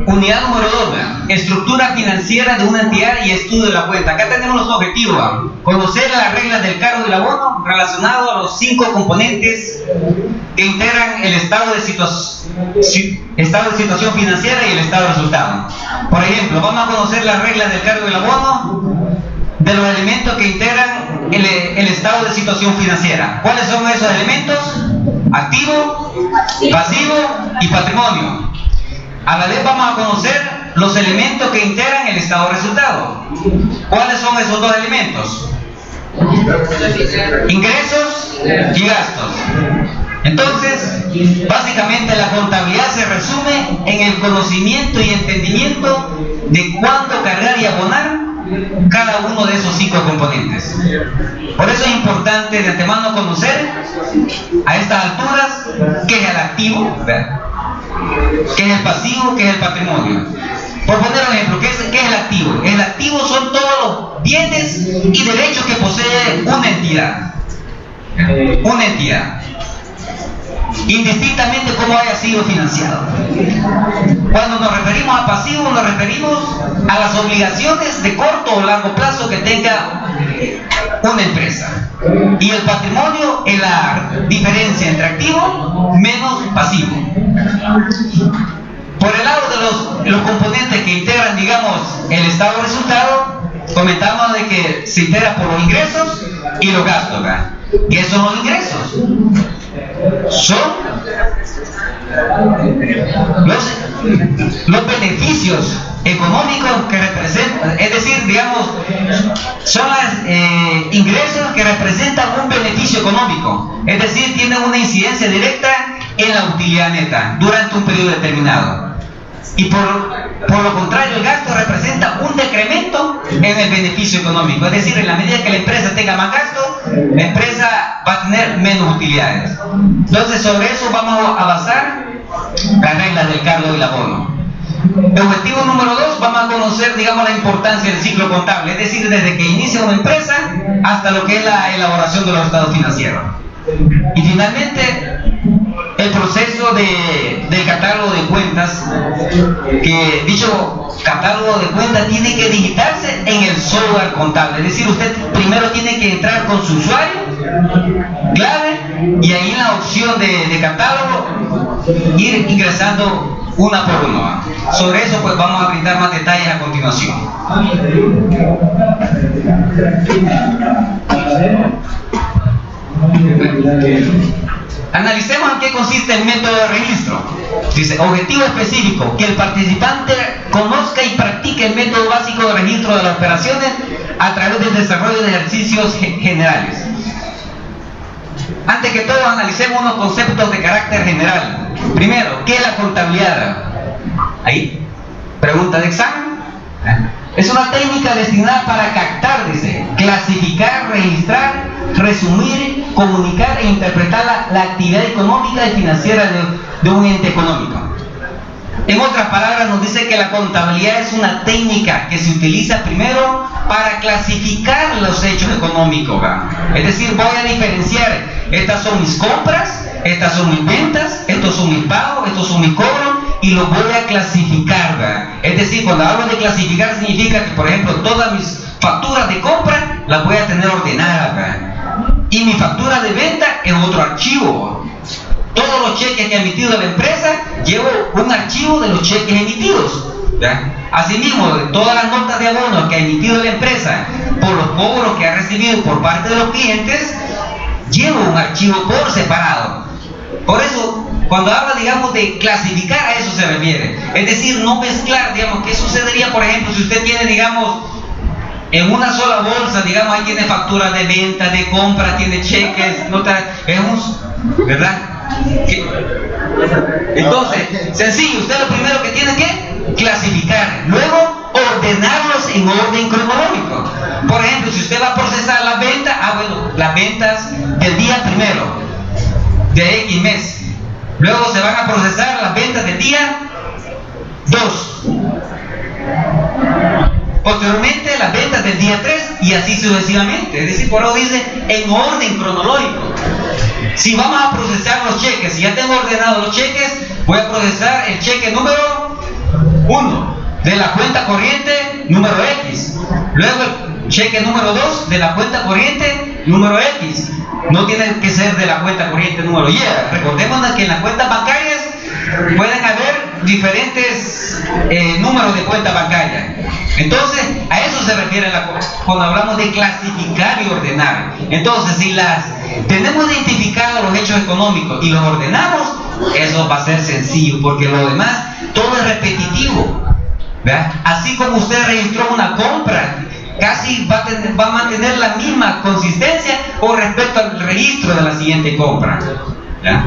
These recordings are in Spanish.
Unidad número 2, estructura financiera de una entidad y estudio de la cuenta. Acá tenemos los objetivos. Conocer las reglas del cargo del abono relacionado a los 5 componentes que integran el estado de situación financiera y el estado de resultado. Por ejemplo, vamos a conocer las reglas del cargo del abono de los elementos que integran el estado de situación financiera. ¿Cuáles son esos elementos? Activo, pasivo y patrimonio. A la vez vamos a conocer los elementos que integran el estado de resultado. ¿Cuáles son esos dos elementos? Ingresos y gastos. Entonces, básicamente la contabilidad se resume en el conocimiento y entendimiento de cuándo cargar y abonar cada uno de esos 5 componentes. Por eso es importante de antemano conocer a estas alturas qué es el activo, ¿verdad?, qué es el pasivo, qué es el patrimonio. Por poner un ejemplo, ¿qué es el activo? El activo son todos los bienes y derechos que posee una entidad. Una entidad, indistintamente cómo haya sido financiado. Cuando nos referimos a pasivo, nos referimos a las obligaciones de corto o largo plazo que tenga una empresa. Y el patrimonio es la diferencia entre activo menos pasivo. Por el lado de los componentes que integran, digamos, el estado de resultado, comentamos de que se integra por los ingresos y los gastos, ¿verdad? ¿Qué son los ingresos? Son los beneficios económicos que representan, es decir, digamos, son los ingresos que representan un beneficio económico, es decir, tienen una incidencia directa en la utilidad neta durante un periodo determinado. Y por lo contrario, el gasto representa un decremento en el beneficio económico, es decir, en la medida que la empresa tenga más gasto, la empresa va a tener menos utilidades. Entonces, sobre eso vamos a basar las reglas del cargo del abono. El objetivo número 2, vamos a conocer, digamos, la importancia del ciclo contable, es decir, desde que inicia una empresa hasta lo que es la elaboración de los estados financieros. Y finalmente, el proceso del catálogo de cuentas, que dicho catálogo de cuentas tiene que digitarse en el software contable, es decir, usted primero tiene que entrar con su usuario, clave, y ahí en la opción de catálogo ir ingresando una por una. Sobre eso pues vamos a brindar más detalles a continuación. Analicemos en qué consiste el método de registro. Dice, objetivo específico, que el participante conozca y practique el método básico de registro de las operaciones a través del desarrollo de ejercicios generales. Antes que todo, analicemos unos conceptos de carácter general. Primero, ¿qué es la contabilidad? Ahí, pregunta de examen. Es una técnica destinada para captar, dice, clasificar, registrar, resumir, comunicar e interpretar la actividad económica y financiera de un ente económico. En otras palabras, nos dice que la contabilidad es una técnica que se utiliza primero para clasificar los hechos económicos, ¿verdad? Es decir, voy a diferenciar, estas son mis compras, estas son mis ventas, estos son mis pagos, estos son mis cobros, y los voy a clasificar, ¿verdad? Es decir, cuando hablo de clasificar significa que, por ejemplo, todas mis facturas de compra las voy a tener ordenadas, ¿verdad? Y mi factura de venta en otro archivo. Todos los cheques que ha emitido la empresa, llevo un archivo de los cheques emitidos, ¿verdad? Asimismo, todas las notas de abono que ha emitido la empresa por los cobros que ha recibido por parte de los clientes, llevo un archivo por separado. Por eso, cuando habla, digamos, de clasificar, a eso se refiere. Es decir, no mezclar, digamos, ¿qué sucedería, por ejemplo, si usted tiene, digamos, en una sola bolsa, digamos, ahí tiene facturas de venta, de compra, tiene cheques, notas, ¿verdad? Entonces, sencillo, usted lo primero que tiene que clasificar, luego ordenarlos en orden cronológico. Por ejemplo, si usted va a procesar las ventas, las ventas del día primero de X mes. Luego se van a procesar las ventas del día 2. Posteriormente las ventas del día 3 y así sucesivamente. Es decir, por eso dice en orden cronológico. Si vamos a procesar los cheques, si ya tengo ordenados los cheques, voy a procesar el cheque número 1 de la cuenta corriente número X. Luego el cheque número 2 de la cuenta corriente número X. No tiene que ser de la cuenta corriente número Y. Recordemos que en las cuentas bancarias pueden haber diferentes números de cuenta bancaria. Entonces, a eso se refiere cuando hablamos de clasificar y ordenar. Entonces, si tenemos identificados los hechos económicos y los ordenamos, eso va a ser sencillo, porque lo demás, todo es repetitivo, ¿verdad? Así como usted registró una compra, casi va a mantener la misma consistencia con respecto al registro de la siguiente compra, ¿verdad?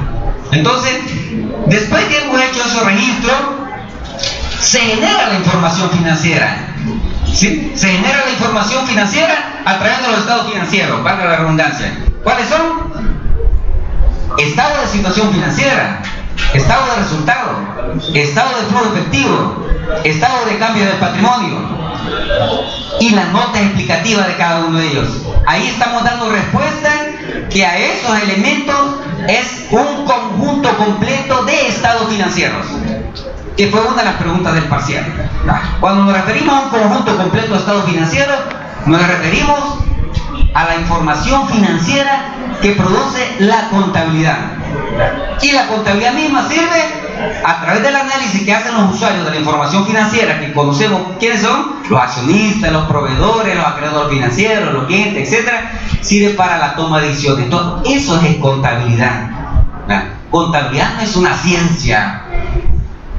Entonces, después que hemos hecho ese registro, se genera la información financiera. ¿Sí? Se genera la información financiera a través de los estados financieros, valga la redundancia. ¿Cuáles son? Estado de situación financiera, estado de resultado, estado de flujo efectivo, estado de cambio del patrimonio y las notas explicativas de cada uno de ellos. Ahí estamos dando respuesta que a esos elementos es un conjunto completo de estados financieros, que fue una de las preguntas del parcial. Cuando nos referimos a un conjunto completo de estados financieros, nos referimos a la información financiera que produce la contabilidad. Y la contabilidad misma sirve a través del análisis que hacen los usuarios de la información financiera, que conocemos quiénes son, los accionistas, los proveedores, los acreedores financieros, los clientes, etcétera, sirve para la toma de decisiones. Entonces, eso es contabilidad. Contabilidad no es una ciencia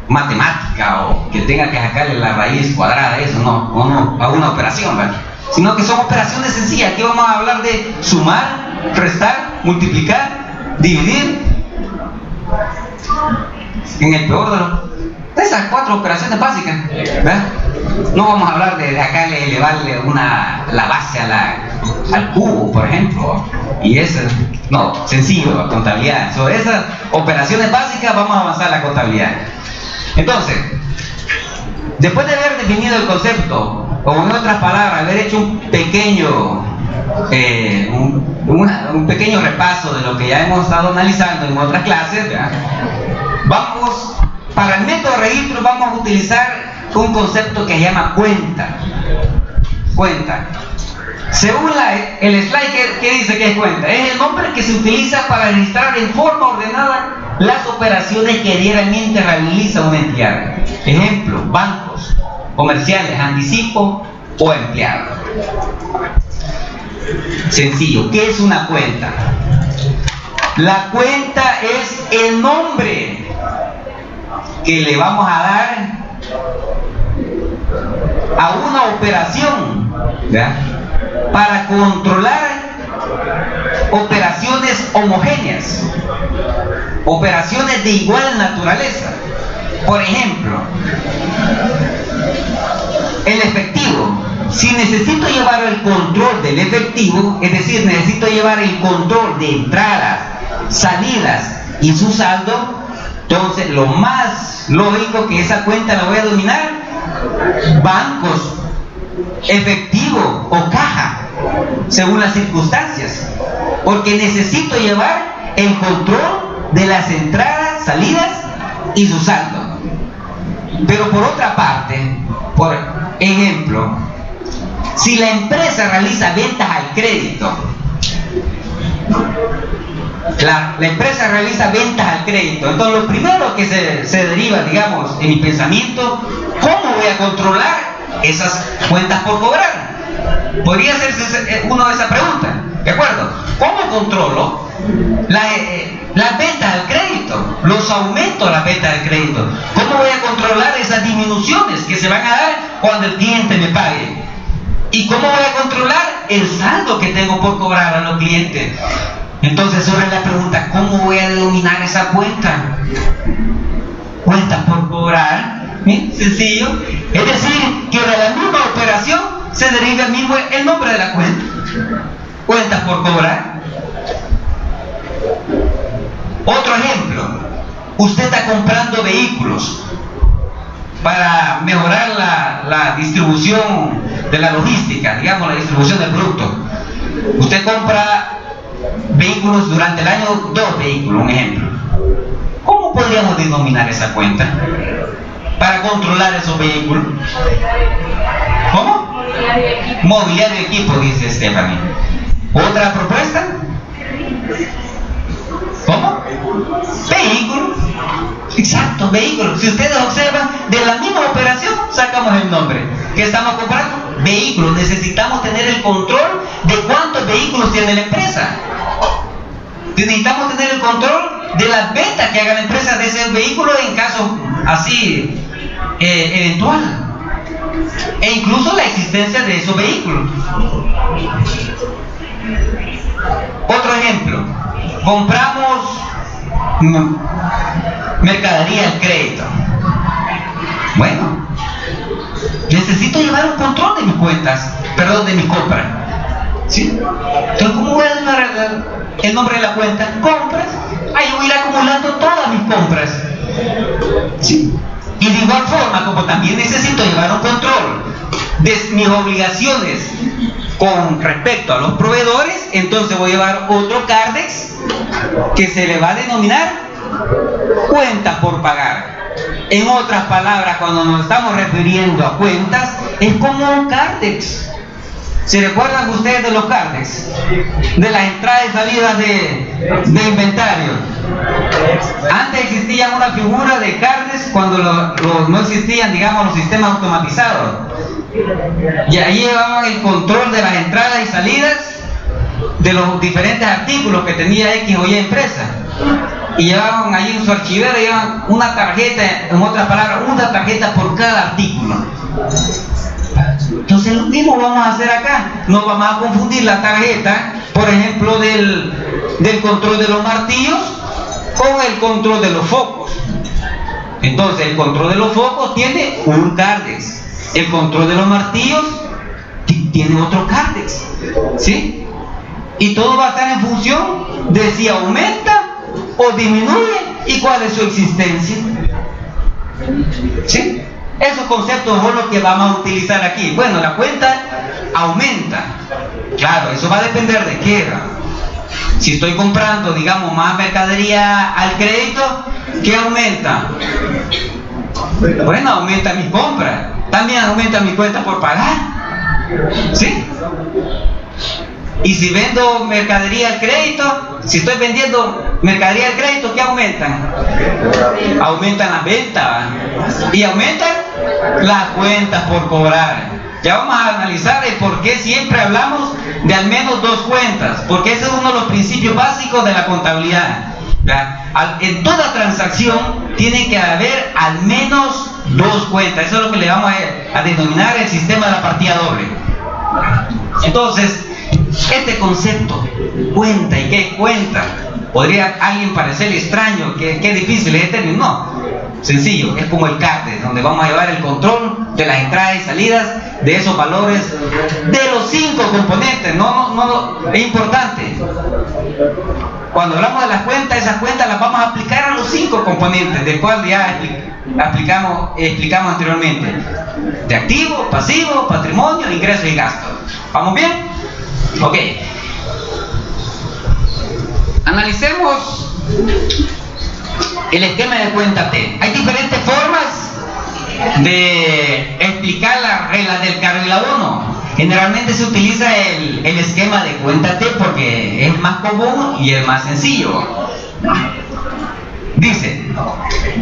matemática o que tenga que sacarle la raíz cuadrada, eso no, a una operación, ¿verdad? Sino que son operaciones sencillas. Aquí vamos a hablar de sumar, restar, multiplicar, dividir. En el peor de esas 4 operaciones básicas, ¿verdad? No vamos a hablar de acá elevarle la base al cubo, por ejemplo, y eso, no, sencillo, contabilidad. Sobre esas operaciones básicas vamos a avanzar la contabilidad. Entonces, después de haber definido el concepto, o en otras palabras, haber hecho un pequeño repaso de lo que ya hemos estado analizando en otras clases, ¿verdad? Para el método de registro vamos a utilizar un concepto que se llama cuenta. Según el slide, ¿qué dice que es cuenta? Es el nombre que se utiliza para registrar en forma ordenada las operaciones que diariamente realiza una entidad. Ejemplo, bancos, comerciales, anticipo o empleados. Sencillo, ¿qué es una cuenta? La cuenta es el nombre que le vamos a dar a una operación, ¿verdad?, para controlar operaciones homogéneas, operaciones de igual naturaleza. Por ejemplo, el efectivo. Si necesito llevar el control del efectivo, es decir, necesito llevar el control de entradas, salidas y su saldo, entonces lo más lógico que esa cuenta la voy a dominar bancos, efectivo o caja, según las circunstancias, porque necesito llevar el control de las entradas, salidas y su saldo. Pero por otra parte, por ejemplo, si la empresa realiza ventas al crédito, la empresa realiza ventas al crédito, entonces lo primero que se deriva, digamos, en mi pensamiento, ¿cómo voy a controlar esas cuentas por cobrar? Podría hacerse uno de esas preguntas, ¿de acuerdo? ¿Cómo controlo las ventas al crédito, los aumentos de las ventas al crédito? ¿Cómo voy a controlar esas disminuciones que se van a dar cuando el cliente me pague? ¿Y cómo voy a controlar el saldo que tengo por cobrar a los clientes? Entonces surge la pregunta, ¿cómo voy a denominar esa cuenta? Cuenta por cobrar, ¿sí? Sencillo. Es decir, que de la misma operación se deriva el nombre de la cuenta. Cuenta por cobrar. Otro ejemplo, usted está comprando vehículos para mejorar la distribución de la logística, digamos, la distribución del producto. Usted compra vehículos durante el año, 2 vehículos, un ejemplo. ¿Cómo podríamos denominar esa cuenta para controlar esos vehículos? ¿Cómo? Mobiliario de equipo, dice Stephanie. ¿Otra propuesta? ¿Cómo? Vehículo. Exacto, vehículo. Si ustedes observan, de la misma operación sacamos el nombre. ¿Qué estamos comprando? Vehículos. Necesitamos tener el control de cuántos vehículos tiene la empresa. Necesitamos tener el control de las ventas que haga la empresa de ese vehículo en caso así eventual. E incluso la existencia de esos vehículos. Otro ejemplo. Compramos mercadería al crédito. Bueno, necesito llevar un control de mis cuentas, perdón, de mi compra. ¿Sí? Entonces, ¿cómo voy a llamar el nombre de la cuenta? Compras. Ahí voy a ir acumulando todas mis compras. ¿Sí? Y de igual forma, como también necesito llevar un control de mis obligaciones con respecto a los proveedores, entonces voy a llevar otro Cardex que se le va a denominar cuenta por pagar. En otras palabras, cuando nos estamos refiriendo a cuentas, es como un Cardex. ¿Se recuerdan ustedes de los Cardex? De las entradas y salidas de inventario. Antes existía una figura de Cardex cuando no existían, digamos, los sistemas automatizados. Y ahí llevaban el control de las entradas y salidas de los diferentes artículos que tenía X o Y empresa. Y llevaban allí en su archivero, llevaban una tarjeta, en otras palabras, una tarjeta por cada artículo. Entonces lo mismo vamos a hacer acá. No vamos a confundir la tarjeta, por ejemplo, del control de los martillos con el control de los focos. Entonces el control de los focos tiene un Cardex. El control de los martillos tiene otro Cardex. ¿Sí? Y todo va a estar en función de si aumenta o disminuye y cuál es su existencia. ¿Sí? Esos conceptos son los que vamos a utilizar aquí. Bueno, la cuenta aumenta. Claro, eso va a depender de qué. Si estoy comprando, digamos, más mercadería al crédito, ¿qué aumenta? Bueno, aumenta mis compras. También aumenta mi cuenta por pagar. ¿Sí? Y si vendo mercadería al crédito, si estoy vendiendo mercadería al crédito, ¿qué aumentan? Aumentan las ventas y aumentan las cuentas por cobrar. Ya vamos a analizar el por qué siempre hablamos de al menos 2 cuentas, porque ese es uno de los principios básicos de la contabilidad. En toda transacción tiene que haber al menos 2 cuentas. Eso es lo que le vamos a denominar el sistema de la partida doble. Entonces, este concepto, cuenta y qué cuenta, podría a alguien parecerle extraño, que difícil es este término. No, sencillo, es como el Cardex, donde vamos a llevar el control de las entradas y salidas de esos valores, de los 5 componentes. No, es importante. Cuando hablamos de las cuentas, esas cuentas las vamos a aplicar a los 5 componentes, del cual ya explicamos anteriormente: de activo, pasivo, patrimonio, ingresos y gastos. ¿Vamos bien? Ok. Analicemos el esquema de cuenta T. Hay diferentes formas de explicar las reglas del cargo y el abono. Generalmente se utiliza el esquema de cuenta T porque es más común y es más sencillo. Dice,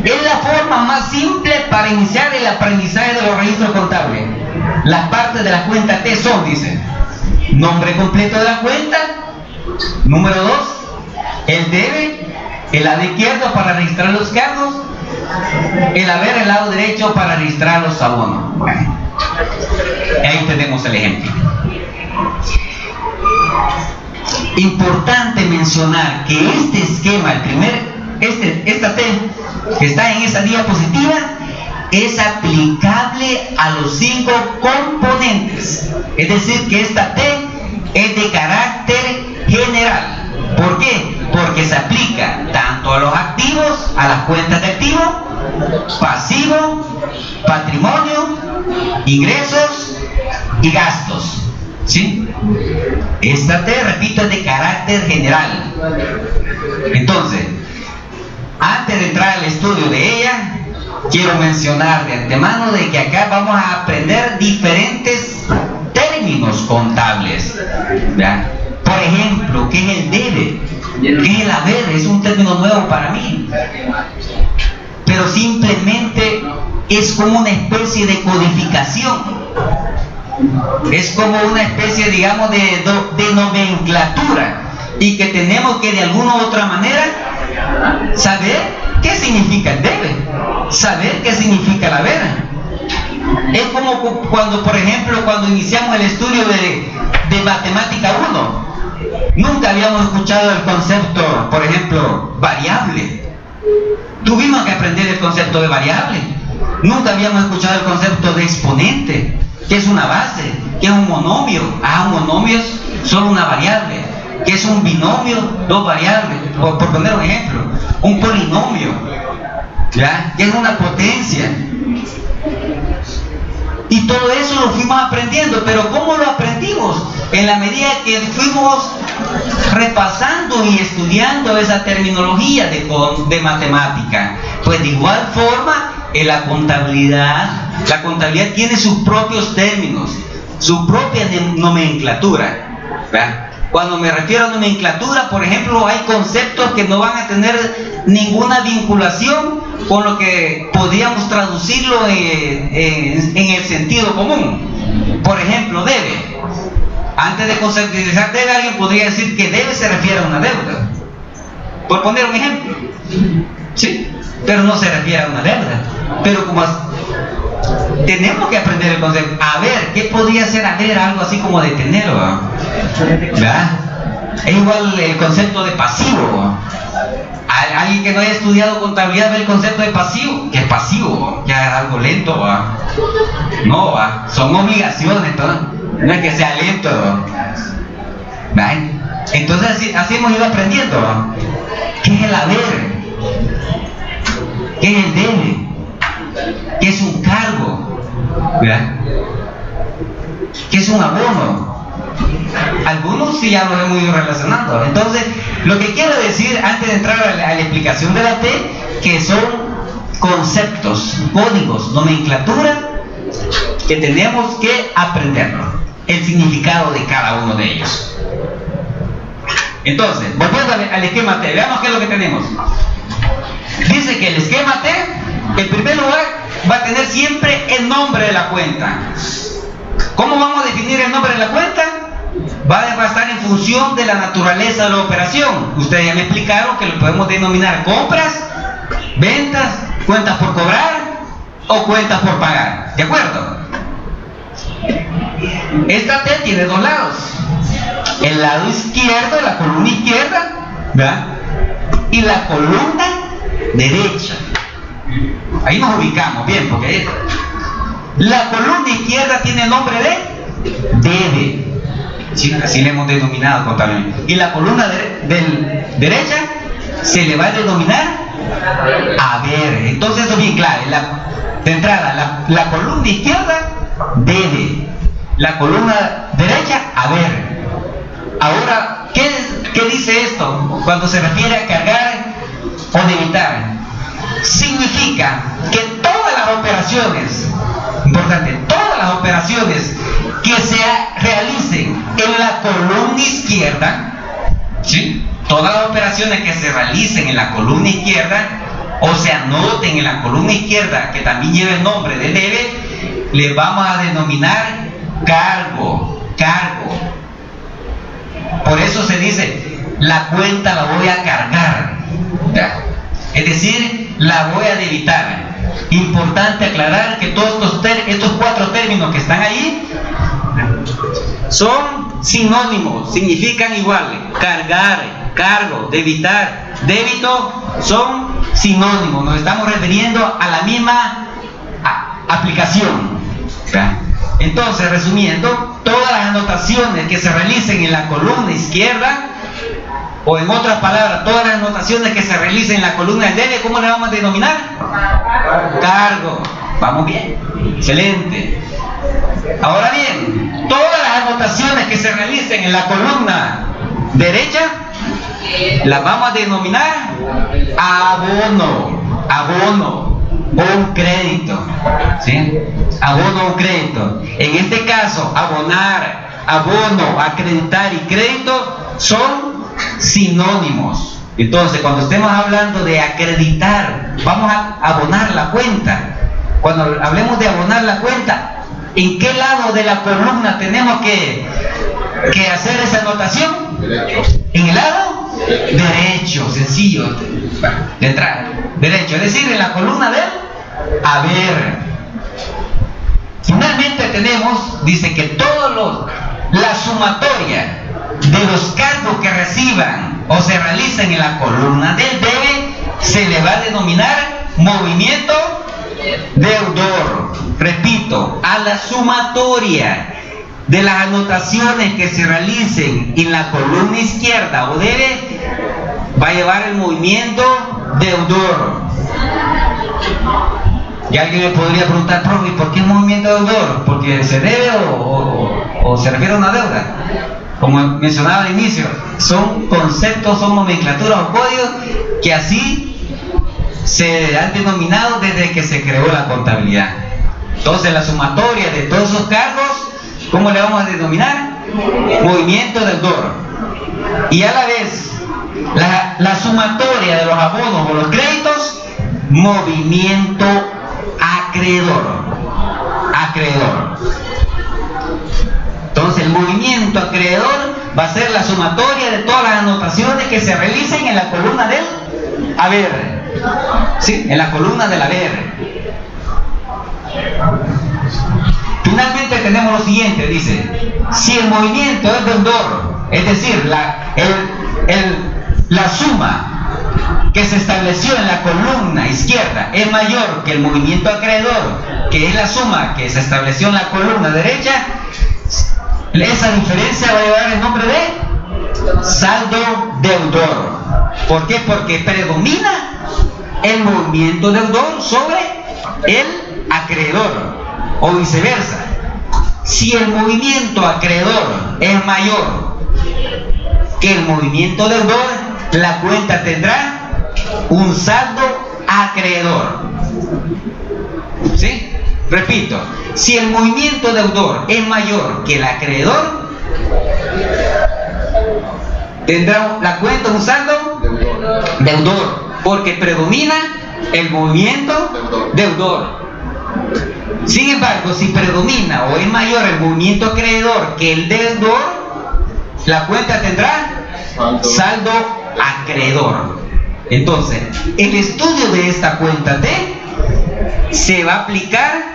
es la forma más simple para iniciar el aprendizaje de los registros contables. Las partes de la cuenta T son, dice, nombre completo de la cuenta. Número 2, el debe, el lado izquierdo para registrar los cargos, el haber, el lado derecho para registrar los abonos. Bueno, ahí tenemos el ejemplo. Importante mencionar que este esquema, esta T que está en esa diapositiva, es aplicable a los 5 componentes. Es decir, que esta T es de carácter general. ¿Por qué? Porque se aplica tanto a los activos, a las cuentas de activo, pasivo, patrimonio, ingresos y gastos. ¿Sí? Esta T, repito, es de carácter general. Entonces, antes de entrar al estudio de ella, quiero mencionar de antemano de que acá vamos a aprender diferentes términos contables. ¿Verdad? Por ejemplo, ¿qué es el debe? ¿Qué es el haber? Es un término nuevo para mí. Pero simplemente es como una especie de codificación. Es como una especie, digamos, de nomenclatura, y que tenemos que de alguna u otra manera saber qué significa el debe, saber qué significa el haber. Es como cuando, por ejemplo, cuando iniciamos el estudio de matemática 1, nunca habíamos escuchado el concepto, por ejemplo, variable. Tuvimos que aprender el concepto de variable. Nunca habíamos escuchado el concepto de exponente, que es una base, que es un monomio. Un monomio es solo una variable. Que es un binomio, dos variables. Por poner un ejemplo, un polinomio, ¿ya? Que es una potencia. Y todo eso lo fuimos aprendiendo. Pero ¿cómo lo aprendimos? En la medida que fuimos repasando y estudiando esa terminología de matemática. Pues de igual forma, en la contabilidad tiene sus propios términos, su propia nomenclatura, ¿verdad? Cuando me refiero a nomenclatura, por ejemplo, hay conceptos que no van a tener ninguna vinculación con lo que podríamos traducirlo en el sentido común. Por ejemplo, debe. Antes de conceptualizar debe, alguien podría decir que debe se refiere a una deuda. Por poner un ejemplo. ¿Sí? Pero no se refiere a una deuda. Pero como tenemos que aprender el concepto. A ver, ¿qué podría ser haber? Algo así como detener, ¿verdad? Es igual el concepto de pasivo. Alguien que no haya estudiado contabilidad ve el concepto de pasivo. ¿Qué es pasivo? Ya es algo lento, ¿va? No, ¿va? Son obligaciones, no es que sea lento, ¿va? Entonces así hemos ido aprendiendo, ¿va? ¿Qué es el haber? ¿Qué es el debe? ¿Qué es un cargo? ¿Verdad? ¿Qué es un abono? Algunos sí ya lo hemos ido relacionando. Entonces, lo que quiero decir antes de entrar a la explicación de la T, que son conceptos, códigos, nomenclatura que tenemos que aprenderlo, el significado de cada uno de ellos. Entonces, volviendo al esquema T, veamos qué es lo que tenemos. Dice que el esquema T, en primer lugar, va a tener siempre el nombre de la cuenta. ¿Cómo vamos a definir el nombre de la cuenta? Va a estar en función de la naturaleza de la operación. Ustedes ya me explicaron que lo podemos denominar compras, ventas, cuentas por cobrar o cuentas por pagar. ¿De acuerdo? Esta T tiene dos lados. El lado izquierdo, la columna izquierda, ¿verdad? Y la columna derecha. Ahí nos ubicamos bien, porque la columna izquierda tiene el nombre de debe. Sí, así le hemos denominado contablemente. Y la columna derecha se le va a denominar haber. Entonces eso es bien clave. De entrada, la columna izquierda debe, la columna derecha haber. Ahora, ¿qué dice esto cuando se refiere a cargar o debitar? Significa que todas las operaciones, importante, todas las operaciones que se realicen en la columna izquierda, ¿sí? Todas las operaciones que se realicen en la columna izquierda o se anoten en la columna izquierda, que también lleva el nombre de debe, le vamos a denominar cargo. Por eso se dice, la cuenta la voy a cargar, ¿ya? Es decir, la voy a debitar. Importante aclarar que todos estos cuatro términos que están ahí son sinónimos, significan igual. Cargar, cargo, debitar, débito son sinónimos. Nos estamos refiriendo a la misma aplicación, ¿ya? Entonces, resumiendo, todas las anotaciones que se realicen en la columna izquierda, o en otras palabras, todas las anotaciones que se realicen en la columna del debe, ¿cómo le vamos a denominar? Cargo. Vamos bien. Excelente. Ahora bien, todas las anotaciones que se realicen en la columna derecha las vamos a denominar abono o un crédito, ¿sí? Abono o un crédito. En este caso, abonar, abono, acreditar y crédito son sinónimos. Entonces, cuando estemos hablando de acreditar, vamos a abonar la cuenta. Cuando hablemos de abonar la cuenta, ¿en qué lado de la columna tenemos que hacer esa anotación? En el lado derecho, sencillo, de entrada, derecho, es decir, en la columna del haber. Finalmente tenemos, dice que la sumatoria de los cargos que reciban o se realicen en la columna del debe se le va a denominar movimiento deudor. Repito, a la sumatoria de las anotaciones que se realicen en la columna izquierda o debe va a llevar el movimiento deudor. Y alguien me podría preguntar, profe, ¿por qué movimiento deudor? ¿Porque se debe o se refiere a una deuda? Como mencionaba al inicio, son conceptos, son nomenclaturas o códigos que así se han denominado desde que se creó la contabilidad. Entonces, la sumatoria de todos esos cargos, ¿cómo le vamos a denominar? Movimiento deudor. Y a la vez, la sumatoria de los abonos o los créditos, movimiento acreedor. Entonces, el movimiento acreedor va a ser la sumatoria de todas las anotaciones que se realicen en la columna del haber. Sí, en la columna del haber. Finalmente tenemos lo siguiente, dice, si el movimiento es deudor, es decir, la suma que se estableció en la columna izquierda es mayor que el movimiento acreedor, que es la suma que se estableció en la columna derecha, esa diferencia va a llevar el nombre de saldo deudor. ¿Por qué? Porque predomina el movimiento deudor sobre el acreedor, o viceversa. Si el movimiento acreedor es mayor que el movimiento deudor, la cuenta tendrá un saldo acreedor. ¿Sí? Repito, si el movimiento deudor es mayor que el acreedor, tendrá la cuenta un saldo deudor, porque predomina el movimiento deudor. Sin embargo, si predomina o es mayor el movimiento acreedor que el deudor, la cuenta tendrá saldo acreedor. Entonces, el estudio de esta cuenta T se va a aplicar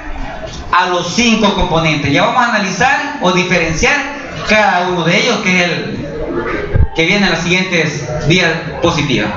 a los 5 componentes. Ya vamos a analizar o diferenciar cada uno de ellos, que es el que viene en las siguientes diapositivas.